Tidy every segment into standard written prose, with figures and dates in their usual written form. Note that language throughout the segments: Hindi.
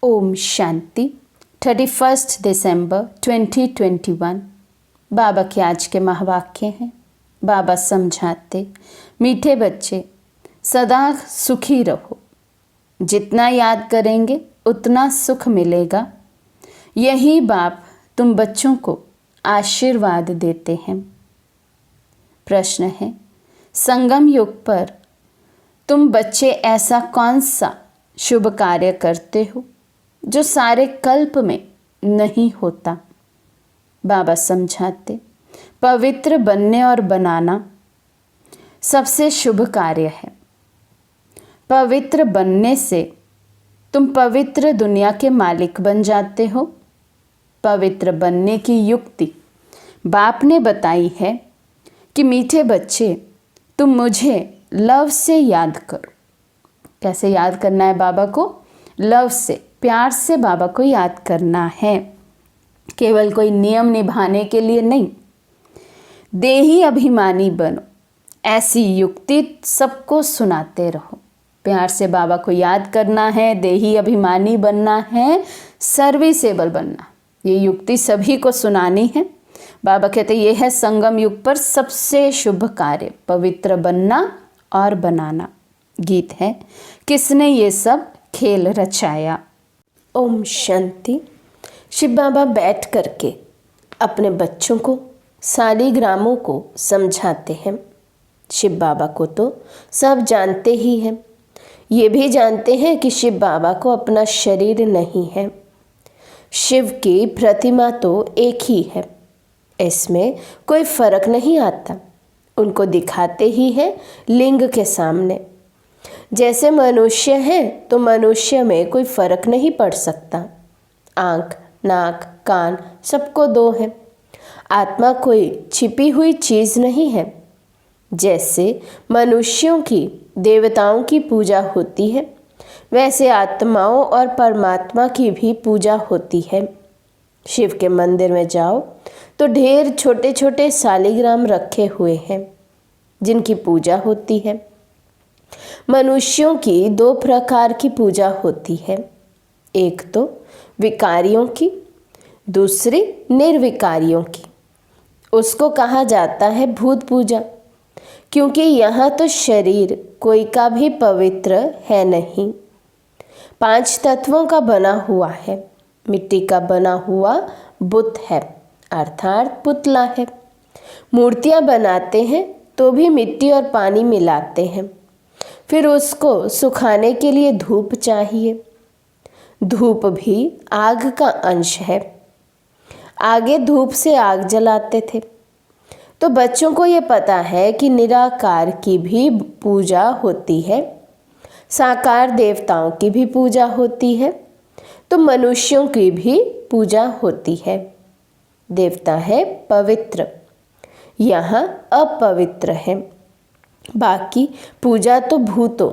ओम शांति। 31 दिसंबर 2021 बाबा के आज के महावाक्य हैं। बाबा समझाते, मीठे बच्चे सदा सुखी रहो। जितना याद करेंगे उतना सुख मिलेगा। यही बाप तुम बच्चों को आशीर्वाद देते हैं। प्रश्न है, संगम युग पर तुम बच्चे ऐसा कौन सा शुभ कार्य करते हो जो सारे कल्प में नहीं होता? बाबा समझाते, पवित्र बनने और बनाना सबसे शुभ कार्य है। पवित्र बनने से तुम पवित्र दुनिया के मालिक बन जाते हो। पवित्र बनने की युक्ति बाप ने बताई है कि मीठे बच्चे तुम मुझे लव से याद करो। कैसे याद करना है बाबा को? लव से, प्यार से बाबा को याद करना है। केवल कोई नियम निभाने के लिए नहीं। देही अभिमानी बनो, ऐसी युक्ति सबको सुनाते रहो। प्यार से बाबा को याद करना है, देही अभिमानी बनना है, सर्विसेबल बनना। ये युक्ति सभी को सुनानी है। बाबा कहते ये है संगम युग पर सबसे शुभ कार्य, पवित्र बनना और बनाना। गीत है, किसने ये सब खेल रचाया। ओम शांति। शिव बाबा बैठ करके अपने बच्चों को, सालिग्रामों को समझाते हैं। शिव बाबा को तो सब जानते ही हैं। ये भी जानते हैं कि शिव बाबा को अपना शरीर नहीं है। शिव की प्रतिमा तो एक ही है, इसमें कोई फर्क नहीं आता। उनको दिखाते ही है लिंग के सामने। जैसे मनुष्य है तो मनुष्य में कोई फर्क नहीं पड़ सकता। आँख, नाक, कान सबको दो है। आत्मा कोई छिपी हुई चीज़ नहीं है। जैसे मनुष्यों की देवताओं की पूजा होती है, वैसे आत्माओं और परमात्मा की भी पूजा होती है। शिव के मंदिर में जाओ तो ढेर छोटे छोटे सालिग्राम रखे हुए हैं जिनकी पूजा होती है। मनुष्यों की दो प्रकार की पूजा होती है, एक तो विकारियों की, दूसरी निर्विकारियों की। उसको कहा जाता है भूत पूजा, क्योंकि यहाँ तो शरीर कोई का भी पवित्र है नहीं। 5 तत्वों का बना हुआ है। मिट्टी का बना हुआ बुत है, अर्थात पुतला है। मूर्तियाँ बनाते हैं तो भी मिट्टी और पानी मिलाते हैं। फिर उसको सुखाने के लिए धूप चाहिए। धूप भी आग का अंश है। आगे धूप से आग जलाते थे। तो बच्चों को ये पता है कि निराकार की भी पूजा होती है, साकार देवताओं की भी पूजा होती है, तो मनुष्यों की भी पूजा होती है। देवता है पवित्र, यहाँ अपवित्र है। बाकी पूजा तो भूतों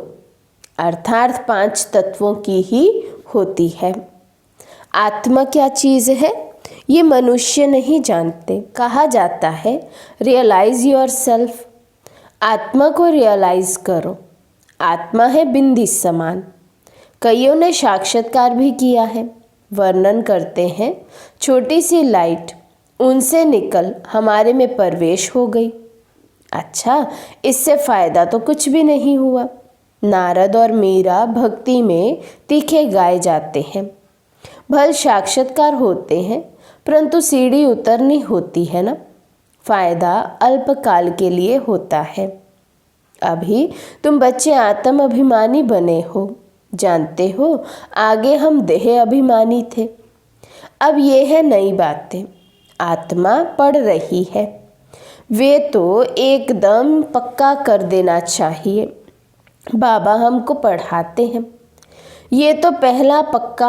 अर्थात 5 तत्वों की ही होती है। आत्मा क्या चीज़ है ये मनुष्य नहीं जानते। कहा जाता है रियलाइज योर सेल्फ। आत्मा को रियलाइज करो। आत्मा है बिंदी समान। कईयों ने साक्षात्कार भी किया है। वर्णन करते हैं, छोटी सी लाइट उनसे निकल हमारे में प्रवेश हो गई। अच्छा, इससे फ़ायदा तो कुछ भी नहीं हुआ। नारद और मीरा भक्ति में तीखे गाए जाते हैं। भल साक्षात्कार होते हैं, परंतु सीढ़ी उतरनी होती है ना। फ़ायदा अल्पकाल के लिए होता है। अभी तुम बच्चे आत्म अभिमानी बने हो। जानते हो आगे हम देह अभिमानी थे। अब ये है नई बातें। आत्मा पढ़ रही है। वे तो एकदम पक्का कर देना चाहिए। बाबा हमको पढ़ाते हैं, ये तो पहला पक्का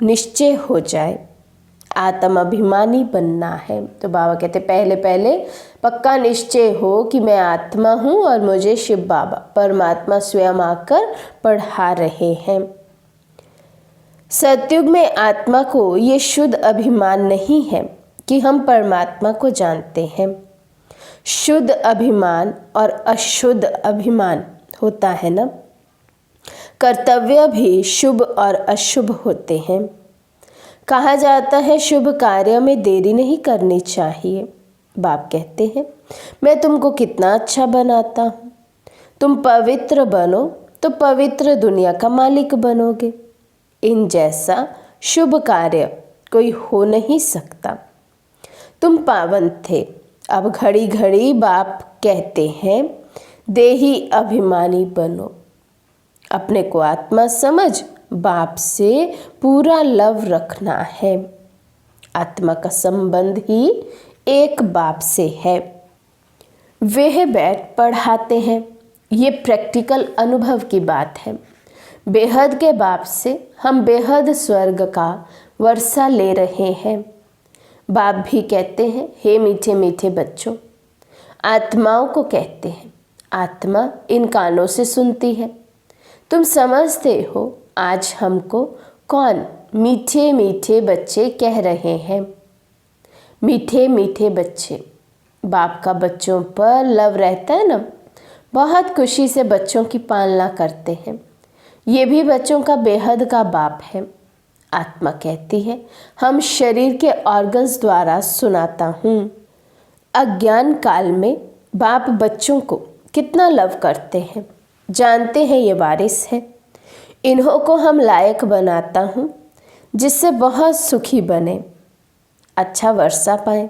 निश्चय हो जाए। आत्म अभिमानी बनना है तो बाबा कहते पहले पहले पक्का निश्चय हो कि मैं आत्मा हूँ और मुझे शिव बाबा परमात्मा स्वयं आकर पढ़ा रहे हैं। सतयुग में आत्मा को ये शुद्ध अभिमान नहीं है कि हम परमात्मा को जानते हैं। शुद्ध अभिमान और अशुद्ध अभिमान होता है ना। कर्तव्य भी शुभ और अशुभ होते हैं। कहा जाता है शुभ कार्य में देरी नहीं करनी चाहिए। बाप कहते हैं मैं तुमको कितना अच्छा बनाता हूँ, तुम पवित्र बनो तो पवित्र दुनिया का मालिक बनोगे। इन जैसा शुभ कार्य कोई हो नहीं सकता। तुम पावन थे, अब घड़ी घड़ी बाप कहते हैं देही अभिमानी बनो। अपने को आत्मा समझ बाप से पूरा लव रखना है। आत्मा का संबंध ही एक बाप से है। वह बैठ पढ़ाते हैं। ये प्रैक्टिकल अनुभव की बात है। बेहद के बाप से हम बेहद स्वर्ग का वर्षा ले रहे हैं। बाप भी कहते हैं हे मीठे मीठे बच्चों। आत्माओं को कहते हैं आत्मा इन कानों से सुनती है। तुम समझते हो आज हमको कौन मीठे मीठे बच्चे कह रहे हैं। मीठे मीठे बच्चे, बाप का बच्चों पर लव रहता है ना, बहुत खुशी से बच्चों की पालना करते हैं। ये भी बच्चों का बेहद का बाप है। आत्मा कहती है हम शरीर के ऑर्गन्स द्वारा सुनाता हूँ। अज्ञान काल में बाप बच्चों को कितना लव करते हैं, जानते हैं ये वारिस है। इन्हों को हम लायक बनाता हूँ जिससे बहुत सुखी बने, अच्छा वर्षा पाएं।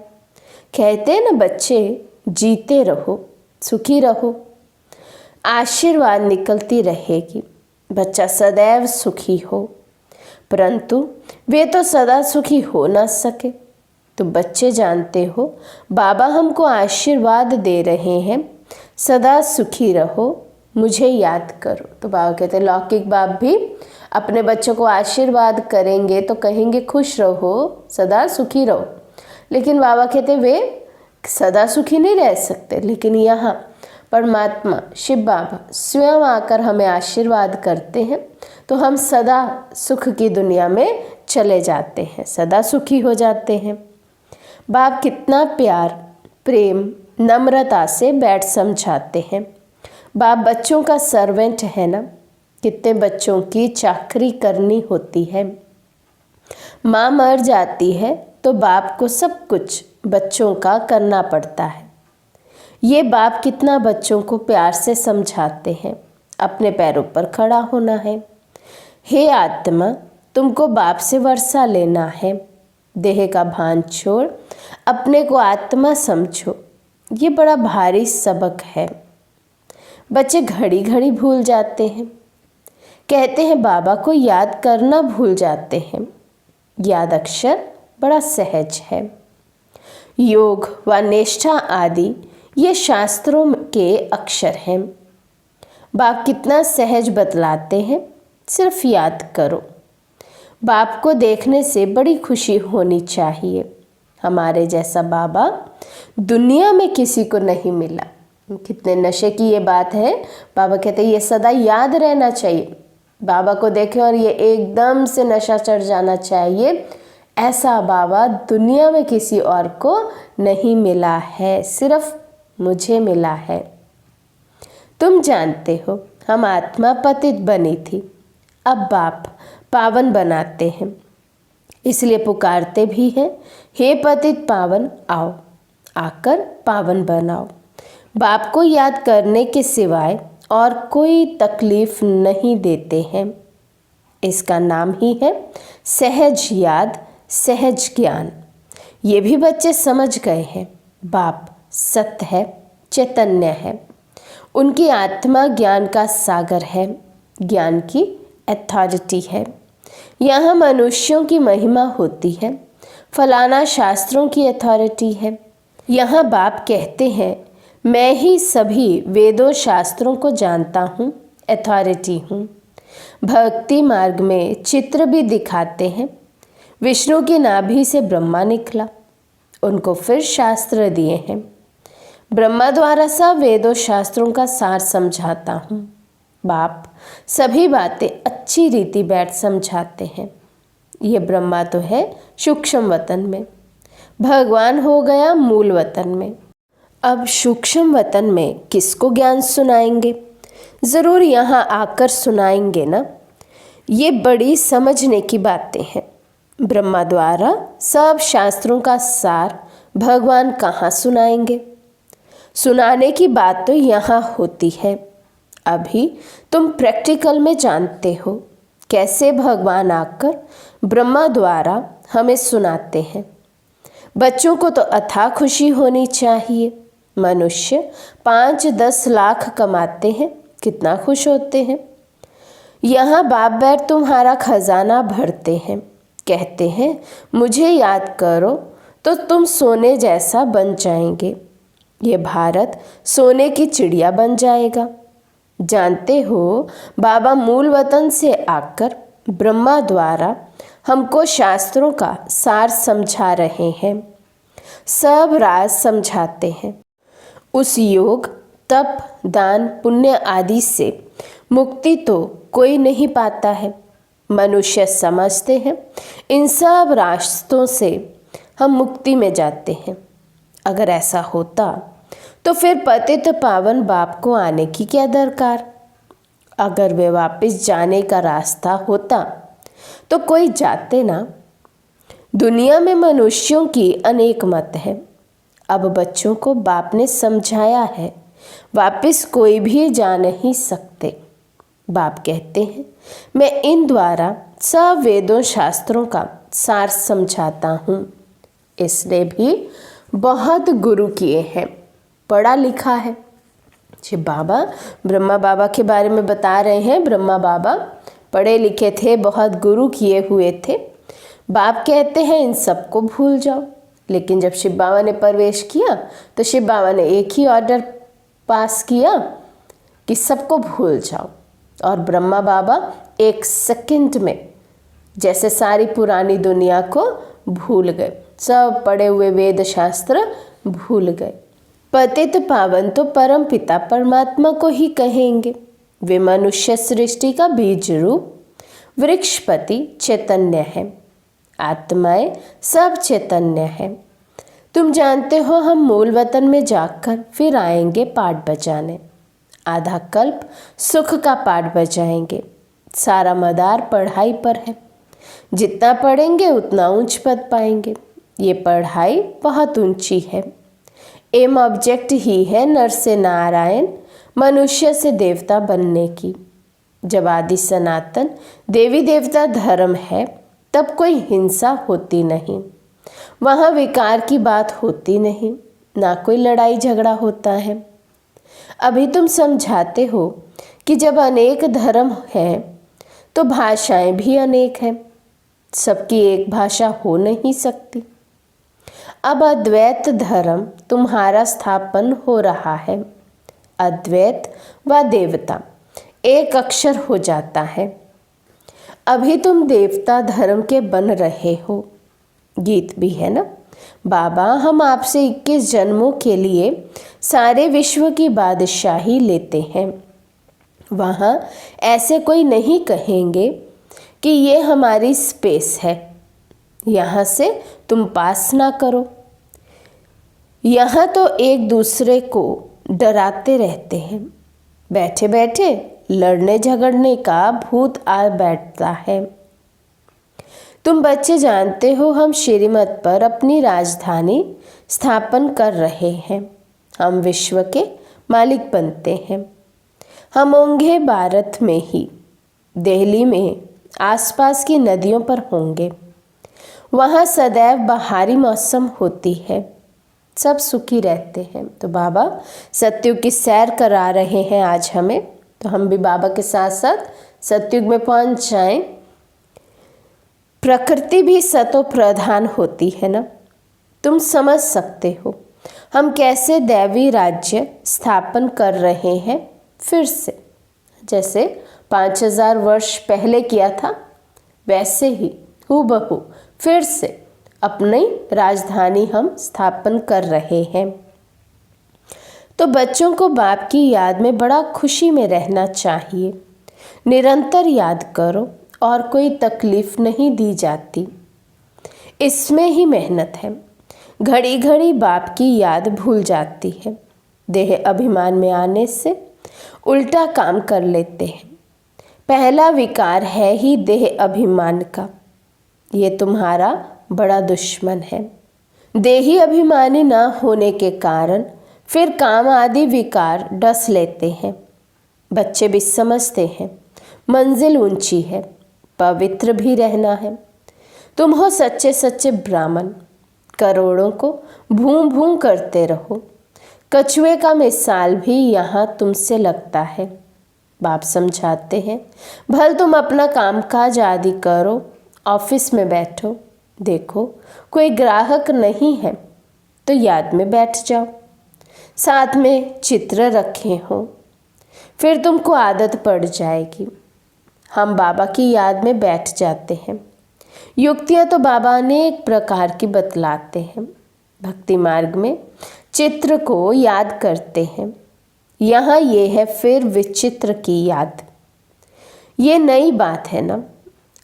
कहते हैं ना बच्चे जीते रहो सुखी रहो, आशीर्वाद निकलती रहेगी, बच्चा सदैव सुखी हो। परंतु वे तो सदा सुखी हो ना सके। तो बच्चे जानते हो बाबा हमको आशीर्वाद दे रहे हैं सदा सुखी रहो, मुझे याद करो। तो बाबा कहते हैं लौकिक बाप भी अपने बच्चों को आशीर्वाद करेंगे तो कहेंगे खुश रहो सदा सुखी रहो, लेकिन बाबा कहते वे सदा सुखी नहीं रह सकते। लेकिन यहाँ परमात्मा शिव बाबा स्वयं आकर हमें आशीर्वाद करते हैं तो हम सदा सुख की दुनिया में चले जाते हैं, सदा सुखी हो जाते हैं। बाप कितना प्यार प्रेम नम्रता से बैठ समझाते हैं। बाप बच्चों का सर्वेंट है ना, कितने बच्चों की चाकरी करनी होती है। माँ मर जाती है तो बाप को सब कुछ बच्चों का करना पड़ता है। ये बाप कितना बच्चों को प्यार से समझाते हैं, अपने पैरों पर खड़ा होना है। हे आत्मा तुमको बाप से वर्षा लेना है, देह का भान छोड़ अपने को आत्मा समझो। ये बड़ा भारी सबक है। बच्चे घड़ी घड़ी भूल जाते हैं, कहते हैं बाबा को याद करना भूल जाते हैं। याद अक्षर बड़ा सहज है। योग व निष्ठा आदि ये शास्त्रों के अक्षर हैं। बाप कितना सहज बतलाते हैं, सिर्फ याद करो। बाप को देखने से बड़ी खुशी होनी चाहिए। हमारे जैसा बाबा दुनिया में किसी को नहीं मिला। कितने नशे की ये बात है। बाबा कहते हैं ये सदा याद रहना चाहिए। बाबा को देखें और ये एकदम से नशा चढ़ जाना चाहिए, ऐसा बाबा दुनिया में किसी और को नहीं मिला है, सिर्फ मुझे मिला है। तुम जानते हो हम आत्मा पतित बनी थी, अब बाप पावन बनाते हैं, इसलिए पुकारते भी हैं हे पतित पावन आओ, आकर पावन बनाओ। बाप को याद करने के सिवाय और कोई तकलीफ नहीं देते हैं। इसका नाम ही है सहज याद सहज ज्ञान। ये भी बच्चे समझ गए हैं बाप सत्य है, चैतन्य है। उनकी आत्मा ज्ञान का सागर है, ज्ञान की अथॉरिटी है। यहाँ मनुष्यों की महिमा होती है, फलाना शास्त्रों की अथॉरिटी है। यहाँ बाप कहते हैं मैं ही सभी वेदों शास्त्रों को जानता हूँ, अथॉरिटी हूँ। भक्ति मार्ग में चित्र भी दिखाते हैं। विष्णु की नाभि से ब्रह्मा निकला, उनको फिर शास्त्र दिए हैं। ब्रह्मा द्वारा सब वेदों शास्त्रों का सार समझाता हूँ। बाप सभी बातें अच्छी रीति बैठ समझाते हैं। ये ब्रह्मा तो है सूक्ष्म वतन में, भगवान हो गया मूल वतन में। अब सूक्ष्म वतन में किसको ज्ञान सुनाएंगे? ज़रूर यहाँ आकर सुनाएंगे ना। ये बड़ी समझने की बातें हैं। ब्रह्मा द्वारा सब शास्त्रों का सार भगवान कहाँ सुनाएंगे? सुनाने की बात तो यहाँ होती है। अभी तुम प्रैक्टिकल में जानते हो कैसे भगवान आकर ब्रह्मा द्वारा हमें सुनाते हैं। बच्चों को तो अथाह खुशी होनी चाहिए। मनुष्य 5-10 लाख कमाते हैं, कितना खुश होते हैं। यहाँ बाप बैठ तुम्हारा खजाना भरते हैं, कहते हैं मुझे याद करो तो तुम सोने जैसा बन जाएंगे। ये भारत सोने की चिड़िया बन जाएगा। जानते हो बाबा मूल वतन से आकर ब्रह्मा द्वारा हमको शास्त्रों का सार समझा रहे हैं, सब राज समझाते हैं। उस योग, तप, दान, पुण्य आदि से मुक्ति तो कोई नहीं पाता है। मनुष्य समझते हैं इन सब रास्तों से हम मुक्ति में जाते हैं। अगर ऐसा होता तो फिर पतित पावन बाप को आने की क्या दरकार? अगर वे वापस जाने का रास्ता होता तो कोई जाते ना। दुनिया में मनुष्यों की अनेक मत है। अब बच्चों को बाप ने समझाया है, वापस कोई भी जा नहीं सकते। बाप कहते हैं मैं इन द्वारा सब वेदों शास्त्रों का सार समझाता हूँ। इसने भी बहुत गुरु किए हैं, पढ़ा लिखा है। जी बाबा ब्रह्मा बाबा के बारे में बता रहे हैं। ब्रह्मा बाबा पढ़े लिखे थे, बहुत गुरु किए हुए थे। बाप कहते हैं इन सबको भूल जाओ। लेकिन जब शिव बाबा ने प्रवेश किया तो शिव बाबा ने एक ही ऑर्डर पास किया कि सबको भूल जाओ। और ब्रह्मा बाबा 1 सेकंड में जैसे सारी पुरानी दुनिया को भूल गए, सब पढ़े हुए वेद शास्त्र भूल गए। पतित पावन तो परम पिता परमात्मा को ही कहेंगे। वे मनुष्य सृष्टि का बीज रूप वृक्षपति चैतन्य है। आत्माएं सब चैतन्य है। तुम जानते हो हम मूल वतन में जाकर फिर आएंगे पाठ बजाने। आधा कल्प सुख का पाठ बजाएंगे। सारा मदार पढ़ाई पर है। जितना पढ़ेंगे उतना ऊंच पद पाएंगे। ये पढ़ाई बहुत ऊंची है। एम ऑब्जेक्ट ही है नर से नारायण, मनुष्य से देवता बनने की। जब आदि सनातन देवी देवता धर्म है तब कोई हिंसा होती नहीं, वहाँ विकार की बात होती नहीं, ना कोई लड़ाई झगड़ा होता है। अभी तुम समझाते हो कि जब अनेक धर्म है तो भाषाएं भी अनेक हैं, सबकी एक भाषा हो नहीं सकती। अब अद्वैत धर्म तुम्हारा स्थापन हो रहा है। अद्वैत व देवता एक अक्षर हो जाता है। अभी तुम देवता धर्म के बन रहे हो। गीत भी है ना, बाबा हम आपसे 21 जन्मों के लिए सारे विश्व की बादशाही लेते हैं। वहाँ ऐसे कोई नहीं कहेंगे कि ये हमारी स्पेस है, यहाँ से तुम पास ना करो। यहाँ तो एक दूसरे को डराते रहते हैं। बैठे बैठे लड़ने झगड़ने का भूत आ बैठता है। तुम बच्चे जानते हो हम श्रीमत पर अपनी राजधानी स्थापन कर रहे हैं। हम विश्व के मालिक बनते हैं। हम होंगे भारत में ही, दिल्ली में, आसपास की नदियों पर होंगे। वहाँ सदैव बहारी मौसम होती है, सब सुखी रहते हैं। तो बाबा सतयुग की सैर करा रहे हैं आज हमें, तो हम भी बाबा के साथ साथ सतयुग में पहुँच जाएं। प्रकृति भी सतो प्रधान होती है ना, तुम समझ सकते हो हम कैसे दैवी राज्य स्थापन कर रहे हैं फिर से। जैसे 5000 वर्ष पहले किया था वैसे ही हूबहू फिर से अपनी राजधानी हम स्थापन कर रहे हैं। तो बच्चों को बाप की याद में बड़ा खुशी में रहना चाहिए। निरंतर याद करो और कोई तकलीफ नहीं दी जाती, इसमें ही मेहनत है। घड़ी घड़ी बाप की याद भूल जाती है। देह अभिमान में आने से उल्टा काम कर लेते हैं। पहला विकार है ही देह अभिमान का। ये तुम्हारा बड़ा दुश्मन है। देही अभिमानी न होने के कारण फिर काम आदि विकार डस लेते हैं। बच्चे भी समझते हैं मंजिल ऊंची है, पवित्र भी रहना है। तुम हो सच्चे सच्चे ब्राह्मण, करोड़ों को भूं भूं करते रहो। कछुए का मिसाल भी यहाँ तुमसे लगता है। बाप समझाते हैं, भल तुम अपना कामकाज आदि करो, ऑफिस में बैठो, देखो कोई ग्राहक नहीं है तो याद में बैठ जाओ। साथ में चित्र रखे हों, फिर तुमको आदत पड़ जाएगी। हम बाबा की याद में बैठ जाते हैं। युक्तियाँ तो बाबा अनेक प्रकार की बतलाते हैं। भक्ति मार्ग में चित्र को याद करते हैं। यहाँ ये है फिर विचित्र की याद। ये नई बात है ना।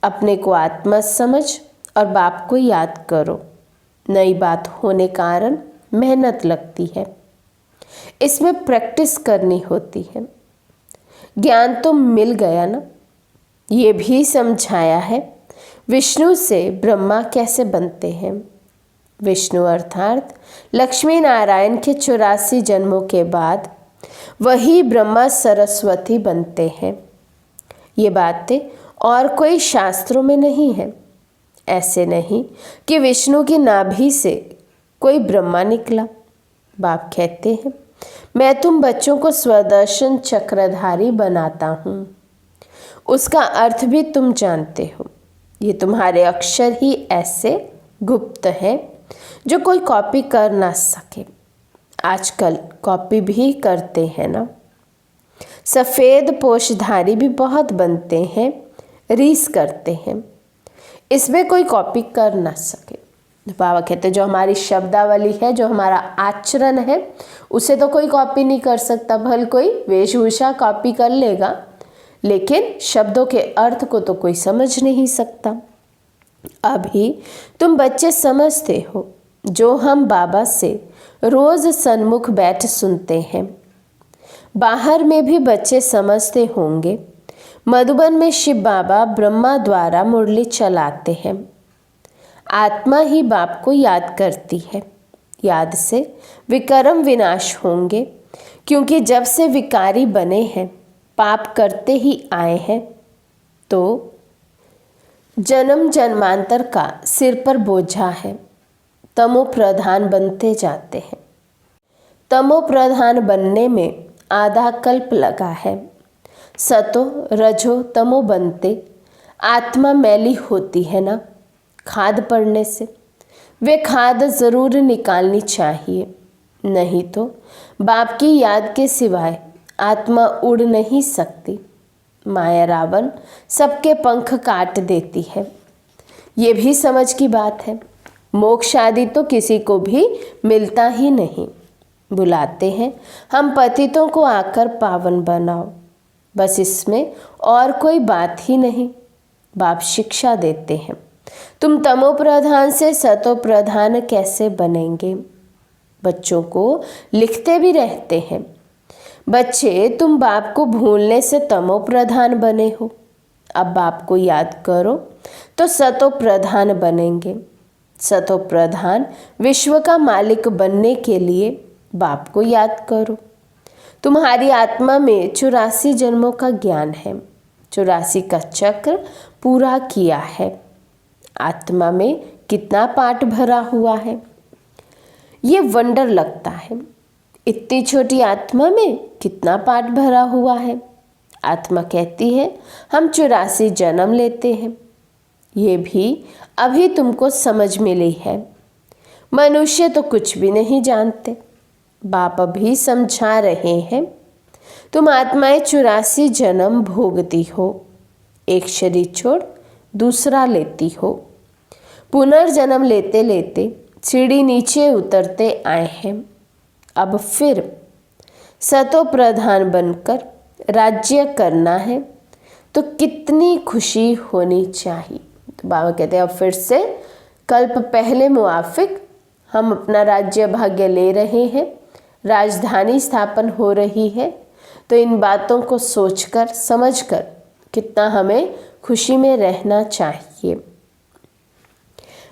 अपने को आत्मा समझ और बाप को याद करो। नई बात होने कारण मेहनत लगती है, इसमें प्रैक्टिस करनी होती है। ज्ञान तो मिल गया ना। ये भी समझाया है विष्णु से ब्रह्मा कैसे बनते हैं। विष्णु अर्थात लक्ष्मी नारायण के 84 जन्मों के बाद वही ब्रह्मा सरस्वती बनते हैं। ये बातें और कोई शास्त्रों में नहीं है। ऐसे नहीं कि विष्णु की नाभि से कोई ब्रह्मा निकला। बाप कहते हैं, मैं तुम बच्चों को स्वदर्शन चक्रधारी बनाता हूँ। उसका अर्थ भी तुम जानते हो। ये तुम्हारे अक्षर ही ऐसे गुप्त हैं जो कोई कॉपी कर ना सके। आजकल कॉपी भी करते हैं ना। सफ़ेद पोशधारी भी बहुत बनते हैं, रीस करते हैं, इसमें कोई कॉपी कर ना सके। बाबा कहते हैं, जो हमारी शब्दावली है, जो हमारा आचरण है, उसे तो कोई कॉपी नहीं कर सकता। भल कोई वेशभूषा कॉपी कर लेगा, लेकिन शब्दों के अर्थ को तो कोई समझ नहीं सकता। अभी तुम बच्चे समझते हो जो हम बाबा से रोज सन्मुख बैठ सुनते हैं। बाहर में भी बच्चे समझते होंगे। मधुबन में शिव बाबा ब्रह्मा द्वारा मुरली चलाते हैं। आत्मा ही बाप को याद करती है। याद से विकर्म विनाश होंगे, क्योंकि जब से विकारी बने हैं, पाप करते ही आए हैं, तो जन्म जन्मांतर का सिर पर बोझा है। तमो प्रधान बनते जाते हैं। तमो प्रधान बनने में आधा कल्प लगा है। सतो रजो तमो बनते आत्मा मैली होती है ना, खाद पड़ने से। वे खाद ज़रूर निकालनी चाहिए, नहीं तो बाप की याद के सिवाय आत्मा उड़ नहीं सकती। माया रावण सबके पंख काट देती है। ये भी समझ की बात है। मोक्ष आदि तो किसी को भी मिलता ही नहीं। बुलाते हैं हम पतितों को आकर पावन बनाओ, बस इसमें और कोई बात ही नहीं। बाप शिक्षा देते हैं, तुम तमो प्रधान से सतो प्रधान कैसे बनेंगे। बच्चों को लिखते भी रहते हैं, बच्चे तुम बाप को भूलने से तमो प्रधान बने हो। अब बाप को याद करो तो सतो प्रधान बनेंगे। सतो प्रधान विश्व का मालिक बनने के लिए बाप को याद करो। तुम्हारी आत्मा में 84 जन्मों का ज्ञान है। 84 का चक्र पूरा किया है। आत्मा में कितना पाठ भरा हुआ है, ये वंडर लगता है। इतनी छोटी आत्मा में कितना पाठ भरा हुआ है। आत्मा कहती है हम 84 जन्म लेते हैं। ये भी अभी तुमको समझ मिली है। मनुष्य तो कुछ भी नहीं जानते। बाप अभी समझा रहे हैं, तुम आत्माएं 84 जन्म भोगती हो। एक शरीर छोड़ दूसरा लेती हो। पुनर्जन्म लेते लेते सीढ़ी नीचे उतरते आए हैं। अब फिर सतो प्रधान बनकर राज्य करना है तो कितनी खुशी होनी चाहिए। तो बाबा कहते हैं अब फिर से कल्प पहले मुआफिक हम अपना राज्य भाग्य ले रहे हैं। राजधानी स्थापन हो रही है। तो इन बातों को सोचकर समझकर कितना हमें खुशी में रहना चाहिए।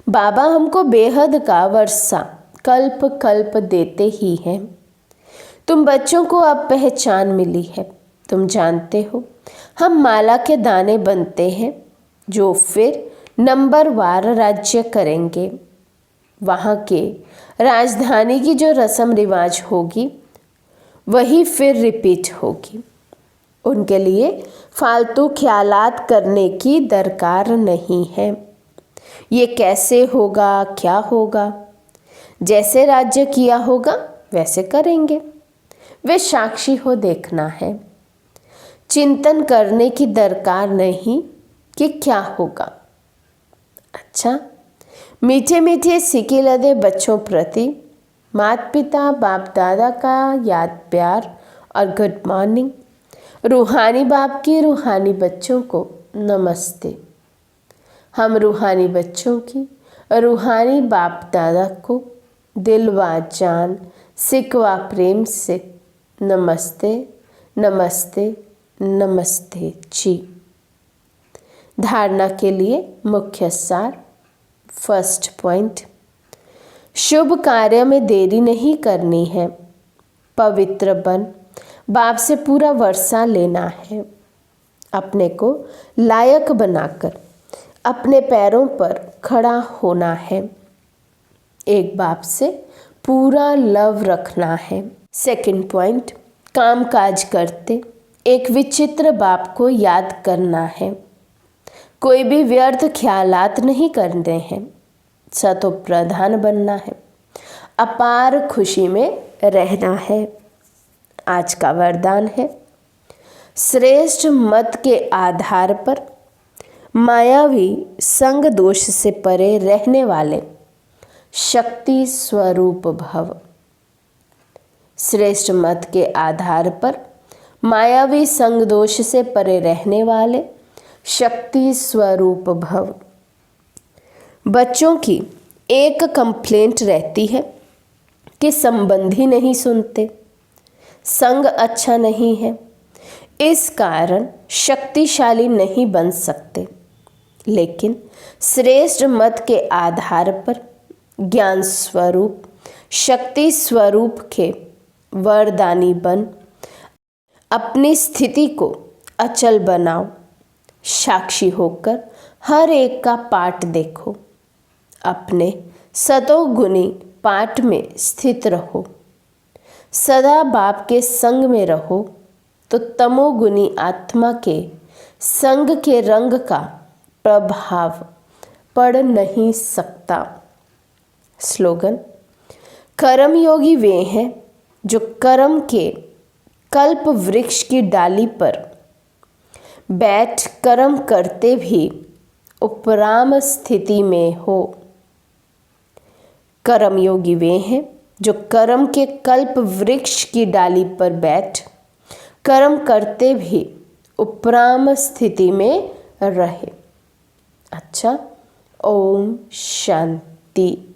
बाबा हमको बेहद का वर्षा कल्प कल्प देते ही हैं। तुम बच्चों को अब पहचान मिली है। तुम जानते हो हम माला के दाने बनते हैं जो फिर नंबरवार राज्य करेंगे। वहाँ के राजधानी की जो रस्म रिवाज होगी वही फिर रिपीट होगी। उनके लिए फालतू ख्यालात करने की दरकार नहीं है। ये कैसे होगा, क्या होगा, जैसे राज्य किया होगा वैसे करेंगे। वे साक्षी हो देखना है। चिंतन करने की दरकार नहीं कि क्या होगा। अच्छा, मीठे मीठे सिके लदे बच्चों प्रति माता पिता बाप दादा का याद प्यार और गुड मॉर्निंग। रूहानी बाप की रूहानी बच्चों को नमस्ते। हम रूहानी बच्चों की रूहानी बाप दादा को दिल व जान सिकवा प्रेम से नमस्ते नमस्ते नमस्ते जी। धारणा के लिए मुख्य सार। फर्स्ट पॉइंट, शुभ कार्य में देरी नहीं करनी है। पवित्र बन बाप से पूरा वर्षा लेना है। अपने को लायक बनाकर अपने पैरों पर खड़ा होना है। एक बाप से पूरा लव रखना है। सेकंड पॉइंट, काम काज करते एक विचित्र बाप को याद करना है। कोई भी व्यर्थ ख्यालात नहीं करने हैं। सतो प्रधान बनना है। अपार खुशी में रहना है। आज का वरदान है, श्रेष्ठ मत के आधार पर मायावी संग दोष से परे रहने वाले शक्ति स्वरूप भव। श्रेष्ठ मत के आधार पर मायावी संग दोष से परे रहने वाले शक्ति स्वरूप भव। बच्चों की एक कंप्लेंट रहती है कि संबंधी नहीं सुनते, संग अच्छा नहीं है, इस कारण शक्तिशाली नहीं बन सकते। लेकिन श्रेष्ठ मत के आधार पर ज्ञान स्वरूप शक्ति स्वरूप के वरदानी बन अपनी स्थिति को अचल बनाओ। साक्षी होकर हर एक का पाठ देखो। अपने सतोगुणी पाठ में स्थित रहो। सदा बाप के संग में रहो तो तमोगुनी आत्मा के संग के रंग का प्रभाव पड़ नहीं सकता। स्लोगन, कर्मयोगी वे हैं जो कर्म के कल्प वृक्ष की डाली पर बैठ कर्म करते भी उपराम स्थिति में हो। कर्मयोगी वे हैं जो कर्म के कल्प वृक्ष की डाली पर बैठ कर्म करते भी उपराम स्थिति में रहे। अच्छा, ओम शांति।